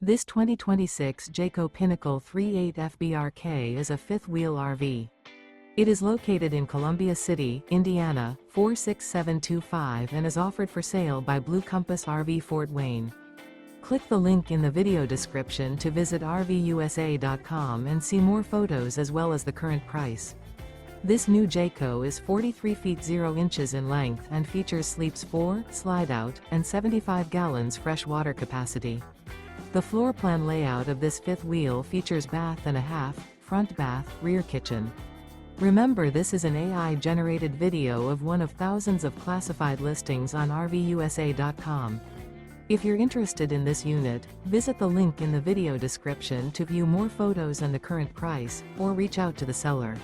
This 2026 Jayco Pinnacle 38 FBRK is a fifth-wheel RV. It is located in Columbia City, Indiana, 46725 and is offered for sale by Blue Compass RV Fort Wayne. Click the link in the video description to visit RVUSA.com and see more photos as well as the current price. This new Jayco is 43 feet 0 inches in length and features sleeps 4, Slideout, and 75 gallons fresh water capacity. The floor plan layout of this fifth wheel features bath and a half, front bath, rear kitchen. Remember, this is an AI-generated video of one of thousands of classified listings on RVUSA.com. If you're interested in this unit, visit the link in the video description to view more photos and the current price, or reach out to the seller.